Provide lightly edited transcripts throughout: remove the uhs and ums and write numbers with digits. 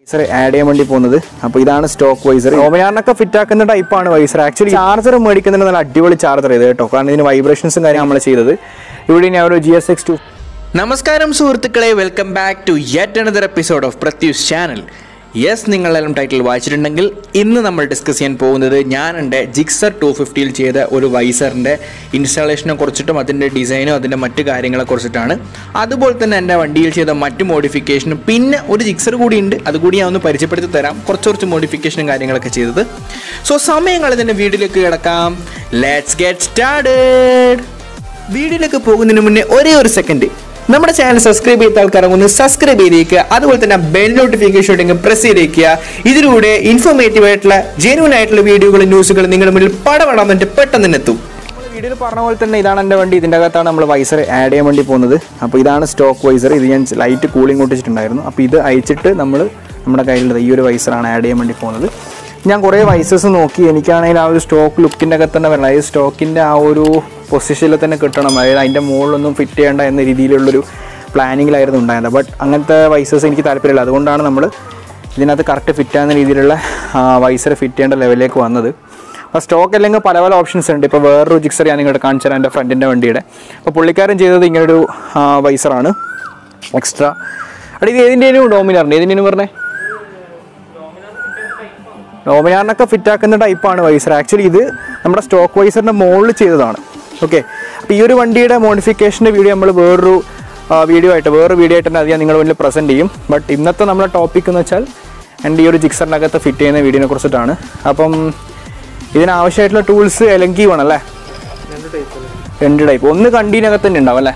Visor add ചെയ്യാൻ വേണ്ടി പോകുന്നത്. അപ്പോൾ ഇതാണ് സ്റ്റോക്ക് വൈസർ. ഓമയാറിനൊക്കെ ഫിറ്റ് ആക്കുന്ന ടൈപ്പാണ് വൈസർ. ആക്ച്വലി ചാർജർ മേടിക്കുന്നതിന് നല്ല അടിപൊളി ചാർജർ ഇത് കേട്ടോ, കാരണം ഇതിന് വൈബ്രേഷൻസും കാര്യം നമ്മൾ ചെയ്തത്. ഇവിടെ ഞാൻ ഒരു GSX2. നമസ്കാരം സുഹൃത്തുക്കളെ, welcome back to yet another episode of Prathyu's channel. Yes, നിങ്ങളെല്ലാം ടൈറ്റിൽ വായിച്ചിട്ടുണ്ടെങ്കിൽ ഇന്ന് നമ്മൾ ഡിസ്കസ് ചെയ്യാൻ പോകുന്നത് ഞാൻ എൻ്റെ ജിക്സർ 250 ചെയ്ത ഒരു വൈസറിൻ്റെ ഇൻസ്റ്റാളേഷനെ കുറിച്ചിട്ടും അതിൻ്റെ ഡിസൈനും അതിൻ്റെ മറ്റു കാര്യങ്ങളെ കുറിച്ചിട്ടാണ്. അതുപോലെ തന്നെ എൻ്റെ വണ്ടിയിൽ ചെയ്ത മറ്റു മോഡിഫിക്കേഷനും പിന്നെ ഒരു ജിക്സർ കൂടിയുണ്ട്, അതുകൂടി ഞാൻ ഒന്ന് പരിചയപ്പെടുത്തി തരാം. കുറച്ച് മോഡിഫിക്കേഷനും കാര്യങ്ങളൊക്കെ ചെയ്തത്. സോ സമയങ്ങൾ ഇതിൻ്റെ വീഡിയോയിലേക്ക് കിടക്കാം. Let's get started. വീഡിയോയിലേക്ക് പോകുന്നതിന് മുന്നേ ഒരേ ഒരു സെക്കൻഡ്, നമ്മുടെ ചാനൽ സബ്സ്ക്രൈബ് ചെയ്ത ആൾക്കാരെ ഒന്ന് സബ്സ്ക്രൈബ് ചെയ്തേക്കുക. അതുപോലെ തന്നെ ബെൽ നോട്ടിഫിക്കേഷൻ ഉണ്ടെങ്കിൽ പ്രസ് ചെയ്തേക്കുക. ഇതിലൂടെ ഇൻഫോർമേറ്റീവ് ആയിട്ടുള്ള ജെന്യൂൻ ആയിട്ടുള്ള വീഡിയോകളും ന്യൂസുകളും നിങ്ങളുടെ മുന്നിൽ പടപടാൻ വേണ്ടി പെട്ടെന്ന് തന്നെ എത്തും. നമ്മൾ വീഡിയോയിൽ പറഞ്ഞ പോലെ തന്നെ ഇതാണ് എൻ്റെ വണ്ടി. ഇതിൻ്റെ അകത്താണ് നമ്മൾ വൈസർ ആഡ് ചെയ്യാൻ വേണ്ടി പോകുന്നത്. അപ്പോൾ ഇതാണ് സ്റ്റോക്ക് വൈസർ. ഇത് ഞാൻ ലൈറ്റ് കൂളിംഗ് ഒട്ടിച്ചിട്ടുണ്ടായിരുന്നു. അപ്പോൾ ഇത് അയച്ചിട്ട് നമ്മൾ നമ്മുടെ കയ്യിലുള്ളത് ഈ ഒരു വൈസറാണ് ആഡ് ചെയ്യാൻ വേണ്ടി പോകുന്നത്. ഞാൻ കുറേ വൈസേഴ്സ് നോക്കി. എനിക്കാണെങ്കിൽ ആ ഒരു സ്റ്റോക്ക് ലുക്കിൻ്റെ അകത്ത് തന്നെ വരണം. അതായത് സ്റ്റോക്കിൻ്റെ ആ ഒരു പൊസിഷനിൽ തന്നെ കിട്ടണം. അതായത് അതിൻ്റെ മുകളിലൊന്നും ഫിറ്റ് ചെയ്യേണ്ട എന്ന രീതിയിലുള്ളൊരു പ്ലാനിങ്ങിലായിരുന്നു ഉണ്ടായത്. ബട്ട് അങ്ങനത്തെ വൈസേഴ്സ് എനിക്ക് താല്പര്യമില്ല. അതുകൊണ്ടാണ് നമ്മൾ ഇതിനകത്ത് കറക്റ്റ് ഫിറ്റ് ആകുന്ന രീതിയിലുള്ള വൈസർ ഫിറ്റ് ചെയ്യേണ്ട ലെവലിലേക്ക് വന്നത്. അപ്പോൾ സ്റ്റോക്ക് അല്ലെങ്കിൽ പല പല ഓപ്ഷൻസ് ഉണ്ട്. ഇപ്പോൾ വേറൊരു ജിക്സർ ഞാൻ നിങ്ങളുടെ കാണിച്ചു തരാം, എൻ്റെ ഫ്രണ്ടിൻ്റെ വണ്ടിയുടെ. അപ്പോൾ പുള്ളിക്കാരൻ ചെയ്തത് ഇങ്ങനൊരു വൈസറാണ് എക്സ്ട്രാ. അത് ഇത് ഏതിൻ്റെയും ഡോമിനാറിൻ്റെ ഏതിൻ്റെയും പറഞ്ഞേ ഡോമിനാറിനൊക്കെ ഫിറ്റ് ആക്കുന്ന ടൈപ്പാണ് വൈസർ. ആക്ച്വലി ഇത് നമ്മുടെ സ്റ്റോക്ക് വൈസറിൻ്റെ മുകളിൽ ചെയ്തതാണ്. ഓക്കെ, അപ്പോൾ ഈ ഒരു വണ്ടിയുടെ മോഡിഫിക്കേഷൻ്റെ വീഡിയോ നമ്മൾ വേറൊരു വീഡിയോ ആയിട്ട് തന്നെ അത് ഞാൻ നിങ്ങളുടെ മുന്നിൽ പ്രസൻറ്റ് ചെയ്യും. ബട്ട് ഇന്നത്തെ നമ്മുടെ ടോപ്പിക് എന്ന് വെച്ചാൽ എൻ്റെ ഈ ഒരു ജിക്സറിനകത്ത് ഫിറ്റ് ചെയ്യുന്ന വീഡിയോനെ കുറിച്ചിട്ടാണ്. അപ്പം ഇതിനാവശ്യമായിട്ടുള്ള ടൂൾസ് LNG വേണമല്ലേ? രണ്ട് ടൈപ്പ്. ഒന്ന് കണ്ടീനകത്ത് തന്നെ ഉണ്ടാവും അല്ലേ?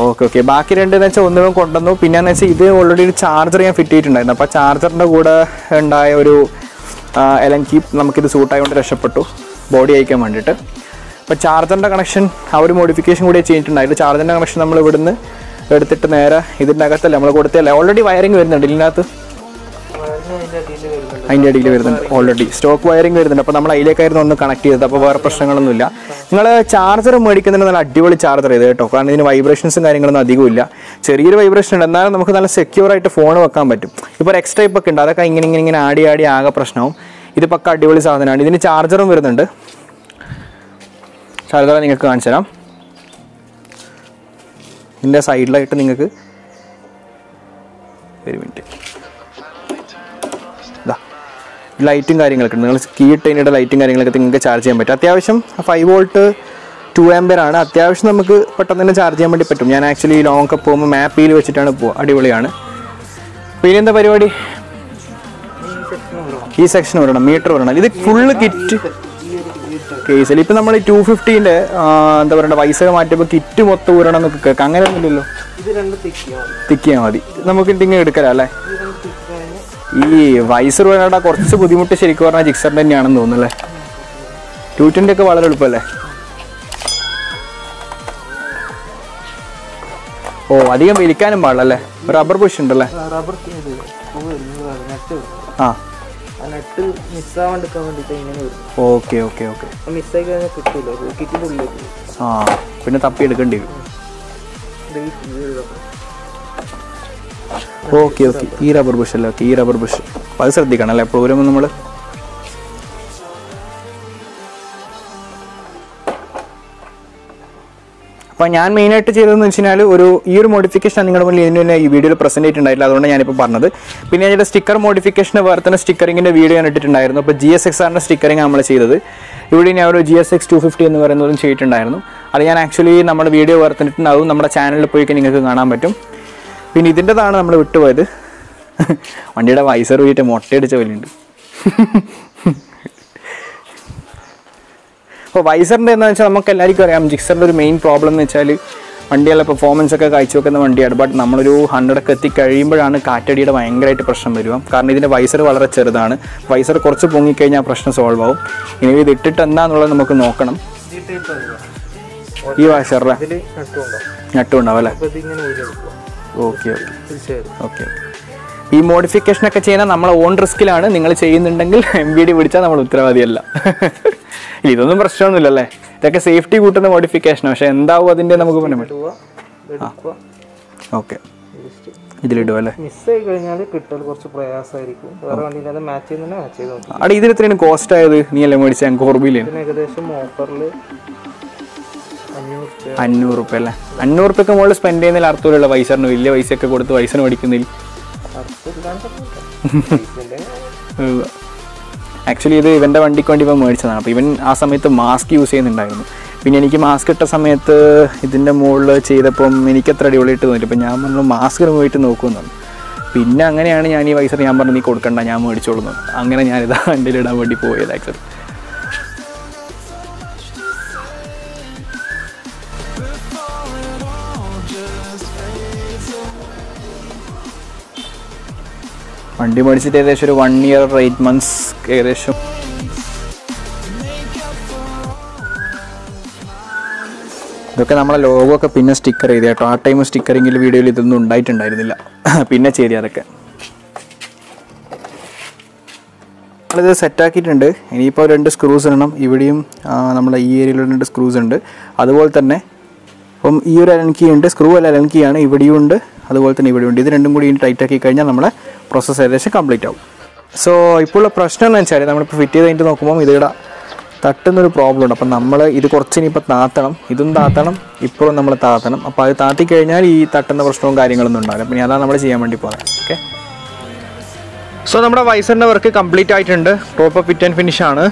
ഓക്കെ. ബാക്കി രണ്ടെന്ന് വെച്ചാൽ ഒന്നും കൊണ്ടുവന്നു. പിന്നെയെന്ന് വെച്ചാൽ ഇത് ഓൾറെഡി ഒരു ചാർജർ ഞാൻ ഫിറ്റ് ചെയ്തിട്ടുണ്ടായിരുന്നു. അപ്പോൾ ചാർജറിൻ്റെ കൂടെ ഉണ്ടായ ഒരു LNG നമുക്കിത് സൂട്ടായതുകൊണ്ട് രക്ഷപ്പെട്ടു ബോഡി അയക്കാൻ വേണ്ടിയിട്ട്. അപ്പോൾ ചാർജറിൻ്റെ കണക്ഷൻ ആ ഒരു മോഡിഫിക്കേഷൻ കൂടി ചെയ്തിട്ടുണ്ടായിരുന്നു. ചാർജറിൻ്റെ കണക്ഷൻ നമ്മൾ ഇവിടുന്ന് എടുത്തിട്ട് നേരെ ഇതിൻ്റെ അകത്തല്ലേ നമ്മൾ കൊടുത്തല്ലേ. ഓൾറെഡി വയറിങ് വരുന്നുണ്ട് ഇതിനകത്ത്, അതിൻ്റെ അടിയിൽ വരുന്നുണ്ട്. ഓൾറെഡി സ്റ്റോക്ക് വയറിങ് വരുന്നുണ്ട്. അപ്പോൾ നമ്മൾ അതിലേക്കായിരുന്നു ഒന്ന് കണക്ട് ചെയ്തത്. അപ്പോൾ വേറെ പ്രശ്നങ്ങളൊന്നുമില്ല. നിങ്ങൾ ചാർജർ മേടിക്കുന്നതിന് നല്ല അടിപൊളി ചാർജർ ഇത് കേട്ടോ, കാരണം ഇതിന് വൈബ്രേഷൻസും കാര്യങ്ങളൊന്നും അധികമില്ല. ചെറിയൊരു വൈബ്രേഷൻ ഉണ്ട്, എന്നാലും നമുക്ക് നല്ല സെക്യൂർ ആയിട്ട് ഫോൺ വെക്കാൻ പറ്റും. ഇപ്പോൾ ഒരു എക്സ് ടൈപ്പ് ഒക്കെ ഉണ്ട്, അതൊക്കെ ഇങ്ങനെ ആടി ആകെ പ്രശ്നവും. ഇത് പക്ക അടിപൊളി സാധനമാണ്. ഇതിന് ചാർജറും വരുന്നുണ്ട്. ചാർജർ നിങ്ങൾക്ക് കാണിച്ചു തരാം. ഇതിൻ്റെ സൈഡിലായിട്ട് നിങ്ങൾക്ക് ഒരു മിനിറ്റ് ലൈറ്റും കാര്യങ്ങളൊക്കെ ഉണ്ട്. നിങ്ങൾ കീ ഇട്ടതിൻ്റെ ലൈറ്റും കാര്യങ്ങളൊക്കെ നിങ്ങൾക്ക് ചാർജ് ചെയ്യാൻ പറ്റും. അത്യാവശ്യം 5 വോൾട്ട് 2 ആംപിയർ ആണ്. അത്യാവശ്യം നമുക്ക് പെട്ടെന്ന് തന്നെ ചാർജ് ചെയ്യാൻ വേണ്ടി പറ്റും. ഞാൻ ആക്ച്വലി ലോങ് ഒക്കെ പോകുമ്പോൾ മാപ്പിൽ വെച്ചിട്ടാണ് പോവുക. അടിപൊളിയാണ്. പിന്നെ എന്താ പരിപാടി? ഈ സെക്ഷൻ വരണം, മീറ്റർ വരണം. ഇത് ഫുള്ള് കിറ്റ് കേസിൽ. ഇപ്പം നമ്മൾ 250-ൻ്റെ എന്താ പറയുക വൈസർ മാറ്റിയപ്പോൾ കിറ്റ് മൊത്തം ഊരണം എന്നൊക്കെ കേൾക്കാം. അങ്ങനെയൊന്നുമില്ലല്ലോ, തിക്കിയാൽ മതി. നമുക്ക് ഇങ്ങനെ എടുക്കലാം അല്ലേ? ഈ വൈസർ വരേണ്ട കുറച്ച് ബുദ്ധിമുട്ട് ശരിക്കും പറഞ്ഞാൽ ജിക്സറിൻ്റെ തന്നെയാണെന്ന് തോന്നുന്നല്ലേ. 220 ഒക്കെ വളരെ എളുപ്പമല്ലേ? ഓ, അധികം വലിക്കാനും പാടില്ലല്ലേ? റബ്ബർ പുഷ് ഉണ്ടല്ലേ? ആ, ഓക്കെ. ആ, പിന്നെ തപ്പി എടുക്കേണ്ടി വരും. ഓക്കെ. ഈ റബ്ബർ ബുഷ് അല്ലേ? ഓക്കെ, ഈ റബ്ബർ ബുഷ്. അപ്പോൾ അത് ശ്രദ്ധിക്കണം അല്ലേ എപ്പോഴും നമ്മൾ. അപ്പോൾ ഞാൻ മെയിനായിട്ട് ചെയ്തതെന്ന് വെച്ച് കഴിഞ്ഞാൽ ഈ ഒരു മോഡിഫിക്കേഷൻ നിങ്ങളുടെ മുന്നിൽ ഇതിന് ഈ വീഡിയോയിൽ പ്രസൻറ്റ് ചെയ്തിട്ടുണ്ടായില്ല, അതുകൊണ്ട് ഞാനിപ്പോൾ പറഞ്ഞത്. പിന്നെ അതിൻ്റെ സ്റ്റിക്കർ മോഡിഫിക്കേഷന് വേറെ തന്നെ സ്റ്റിക്കറിങ്ങിൻ്റെ വീഡിയോ ഞാൻ ഇട്ടിട്ടുണ്ടായിരുന്നു. അപ്പോൾ GSXR സ്റ്റിക്കറിങ് നമ്മൾ ചെയ്തത്. ഇവിടെ ഞാൻ ഒരു GSX 250 എന്ന് പറയുന്നതും ചെയ്തിട്ടുണ്ടായിരുന്നു. അത് ഞാൻ ആക്ച്വലി നമ്മുടെ വീഡിയോ വേർത്തിട്ടുണ്ടാവും, നമ്മുടെ ചാനലിൽ പോയി നിങ്ങൾക്ക് കാണാൻ പറ്റും. പിന്നെ ഇതിൻ്റെതാണ് നമ്മൾ വിട്ടുപോയത്. വണ്ടിയുടെ വൈസർ വീട്ട് മുട്ടയടിച്ച പോലെയുണ്ട്. അപ്പോൾ വൈസറിൻ്റെ എന്താണെന്ന് വെച്ചാൽ നമുക്ക് എല്ലാവർക്കും അറിയാം, ജിക്സറിൻ്റെ ഒരു മെയിൻ പ്രോബ്ലം എന്ന് വെച്ചാൽ വണ്ടിയുള്ള പെർഫോമൻസ് ഒക്കെ കാഴ്ചവെക്കുന്ന വണ്ടിയാണ്. ബട്ട് നമ്മളൊരു 100 ഒക്കെ എത്തിക്കഴിയുമ്പോഴാണ് കാറ്റടിയുടെ ഭയങ്കരമായിട്ട് പ്രശ്നം വരിക. കാരണം ഇതിൻ്റെ വൈസർ വളരെ ചെറുതാണ്. വൈസർ കുറച്ച് പൊങ്ങിക്കഴിഞ്ഞാൽ പ്രശ്നം സോൾവ് ആവും. ഇനി ഇത് ഇട്ടിട്ട് എന്താണെന്നുള്ളത് നമുക്ക് നോക്കണം. ഈ വൈസറിലെ നട്ടുണ്ടാവും അല്ലേ? ഓക്കെ. ഈ മോഡിഫിക്കേഷനൊക്കെ ചെയ്യുന്ന നമ്മൾ ഓൺ റിസ്കിലാണ്. നിങ്ങൾ ചെയ്യുന്നുണ്ടെങ്കിൽ MVD പിടിച്ചാൽ നമ്മൾ ഉത്തരവാദിയല്ല. ഇതൊന്നും പ്രശ്നമൊന്നുമില്ലല്ലേ? ഇതൊക്കെ സേഫ്റ്റി കൂട്ടുന്ന മോഡിഫിക്കേഷനാണ്. പക്ഷെ എന്താവും അതിൻ്റെ നമുക്ക് പറയാൻ പറ്റും. ഓക്കെ, ഇതിലിടും അല്ലേ? മിസ്സായി കഴിഞ്ഞാൽ കിട്ടൽ കുറച്ച് പ്രയാസമായിരിക്കും. വേറെ വണ്ടിയിൽ അത് മാച്ച് ചെയ്യുന്ന മാച്ച് ചെയ്ത് നോക്കി. അവിടെ ഇതിന് എത്രയാണ് കോസ്റ്റ് ആയത്? നീ അല്ലേ മേടിച്ച കോർബിയില്? ഏകദേശം ഓഫറിൽ 500 റുപ്യ അല്ലേ? 500 റുപ്യക്ക് മുകളിൽ സ്പെൻഡ് ചെയ്യുന്നതിൽ അർത്ഥമുള്ള വൈസറിന് വലിയ പൈസയൊക്കെ കൊടുത്ത് വൈസറിന് മേടിക്കുന്നതിൽ ആക്ച്വലി ഇത് ഇവൻ്റെ വണ്ടിക്ക് വേണ്ടി ഇവൻ മേടിച്ചതാണ്. അപ്പോൾ ഇവൻ ആ സമയത്ത് മാസ്ക് യൂസ് ചെയ്യുന്നുണ്ടായിരുന്നു. പിന്നെ എനിക്ക് മാസ്ക് ഇട്ട സമയത്ത് ഇതിൻ്റെ മുകളിൽ ചെയ്തപ്പം എനിക്കത്ര അടിപൊളിയായിട്ട് തോന്നില്ല. അപ്പോൾ ഞാൻ പറഞ്ഞു മാസ്ക് പോയിട്ട് നോക്കുമെന്നു. പിന്നെ അങ്ങനെയാണ് ഞാൻ ഈ വൈസർ ഞാൻ പറഞ്ഞു നീ കൊടുക്കണ്ട ഞാൻ മേടിച്ചോളുന്നു. അങ്ങനെ ഞാനിത് വണ്ടിയിലിടാൻ വേണ്ടി പോയത് ആക്ച്വലി. വണ്ടി മേടിച്ചിട്ട് ഏകദേശം ഒരു 1 year 8 months ഏകദേശം. ഇതൊക്കെ നമ്മളെ ലോഗോ ഒക്കെ പിന്നെ സ്റ്റിക്കർ ചെയ്ത് കേട്ടോ. ആ ടൈം സ്റ്റിക്കറിങ്ങിൽ വീഡിയോയിൽ ഇതൊന്നും ഉണ്ടായിട്ടുണ്ടായിരുന്നില്ല. പിന്നെ ചെയ്തി അതൊക്കെ നമ്മളിത് സെറ്റാക്കിയിട്ടുണ്ട്. ഇനിയിപ്പോൾ 2 സ്ക്രൂസ് ഇടണം. ഇവിടെയും നമ്മുടെ ഈ ഏരിയയിൽ 2 സ്ക്രൂസ് ഉണ്ട്. അതുപോലെ തന്നെ അപ്പം ഈ ഒരു അലൻ കീ ഉണ്ട്, സ്ക്രൂ അല്ല അലൻ കീ ആണ്. ഇവിടെയും ഉണ്ട്, അതുപോലെ തന്നെ ഇവിടെയുണ്ട്. ഇത് രണ്ടും കൂടി ടൈറ്റ് ആക്കി കഴിഞ്ഞാൽ നമ്മളെ പ്രോസസ്സ് ഏകദേശം കംപ്ലീറ്റ് ആവും. സോ ഇപ്പോൾ ഉള്ള പ്രശ്നം എന്ന് വെച്ചാൽ നമ്മളിപ്പോൾ ഫിറ്റ് ചെയ്ത് കഴിഞ്ഞിട്ട് നോക്കുമ്പോൾ ഇതിവിടെ തട്ടുന്നൊരു പ്രോബ്ലം ഉണ്ട്. അപ്പം നമ്മൾ ഇത് കുറച്ച് ഇനിയിപ്പോൾ താത്തണം, ഇതും താത്തണം, ഇപ്പോഴും നമ്മൾ താത്തണം. അപ്പോൾ അത് താത്തി കഴിഞ്ഞാൽ ഈ തട്ടുന്ന പ്രശ്നവും കാര്യങ്ങളൊന്നും ഉണ്ടാവില്ല. പിന്നെ അതാണ് നമ്മൾ ചെയ്യാൻ വേണ്ടി പോകുന്നത്. ഓക്കെ, സോ നമ്മുടെ വൈസറിൻ്റെ വർക്ക് കംപ്ലീറ്റ് ആയിട്ടുണ്ട്. പ്രോപ്പർ ഫിറ്റ് ആൻഡ് ഫിനിഷ് ആണ്.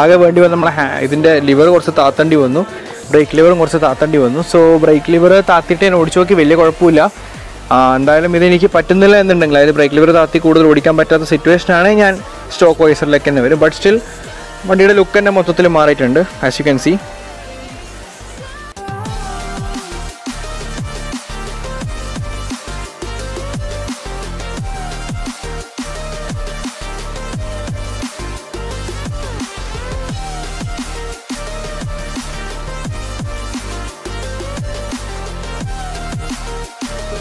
ആകെ വേണ്ടി വന്ന് നമ്മളെ ഇതിൻ്റെ ലിവർ കുറച്ച് താത്തേണ്ടി വന്നു, ബ്രേക്ക് ലിവറും കുറച്ച് താത്തേണ്ടി വന്നു. സോ ബ്രേക്ക് ലിവർ താത്തിയിട്ട് ഞാൻ ഓടിച്ചു നോക്കി, വലിയ കുഴപ്പമില്ല. എന്തായാലും ഇതെനിക്ക് പറ്റുന്നില്ല എന്നുണ്ടെങ്കിൽ, അതായത് ബ്രേക്ക് ലിവർ താത്തി കൂടുതൽ ഓടിക്കാൻ പറ്റാത്ത സിറ്റുവേഷനാണ് ഞാൻ സ്റ്റോക്ക് വൈസറിലേക്ക് തന്നെ വരും. ബട്ട് സ്റ്റിൽ വണ്ടിയുടെ ലുക്ക് തന്നെ മൊത്തത്തിൽ മാറിയിട്ടുണ്ട്, ആസ് യു ക്യാൻ സീ.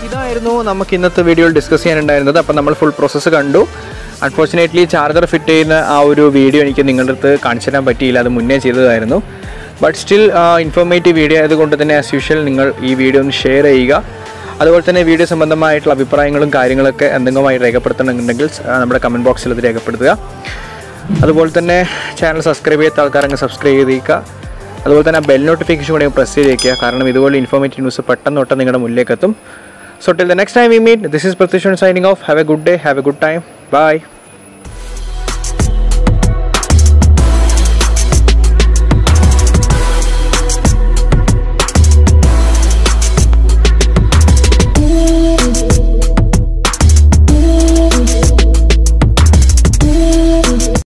ഇതായിരുന്നു നമുക്ക് ഇന്നത്തെ വീഡിയോയിൽ ഡിസ്കസ് ചെയ്യാനുണ്ടായിരുന്നത്. അപ്പോൾ നമ്മൾ ഫുൾ പ്രോസസ്സ് കണ്ടു. അൺഫോർച്ചുനേറ്റ്ലി ചാർജർ ഫിറ്റ് ചെയ്യുന്ന ആ ഒരു വീഡിയോ എനിക്ക് നിങ്ങളുടെ അടുത്ത് കാണിച്ചു തരാൻ പറ്റിയില്ല, അത് മുന്നേ ചെയ്തതായിരുന്നു. ബട്ട് സ്റ്റിൽ ഇൻഫോർമേറ്റീവ് വീഡിയോ ആയതുകൊണ്ട് തന്നെ ആസ് യൂഷ്വൽ നിങ്ങൾ ഈ വീഡിയോ ഒന്ന് ഷെയർ ചെയ്യുക. അതുപോലെ തന്നെ വീഡിയോ സംബന്ധമായിട്ടുള്ള അഭിപ്രായങ്ങളും കാര്യങ്ങളൊക്കെ എന്തെങ്കിലുമായി രേഖപ്പെടുത്തണമെന്നുണ്ടെങ്കിൽ നമ്മുടെ കമൻറ്റ് ബോക്സിൽ അത് രേഖപ്പെടുത്തുക. അതുപോലെ തന്നെ ചാനൽ സബ്സ്ക്രൈബ് ചെയ്യാത്ത ആൾക്കാരെങ്കിൽ സബ്സ്ക്രൈബ് ചെയ്തേക്കുക. അതുപോലെ തന്നെ ആ ബെൽ നോട്ടിഫിക്കേഷൻ കൂടി പ്രസ് ചെയ്തേക്കുക, കാരണം ഇതുപോലെ ഇൻഫോർമേറ്റീവ് ന്യൂസ് പെട്ടെന്ന് തൊട്ട് നിങ്ങളുടെ മുന്നിലേക്ക് എത്തും. So till the next time we meet, this is Pratyush signing off. Have a good day, have a good time. Bye.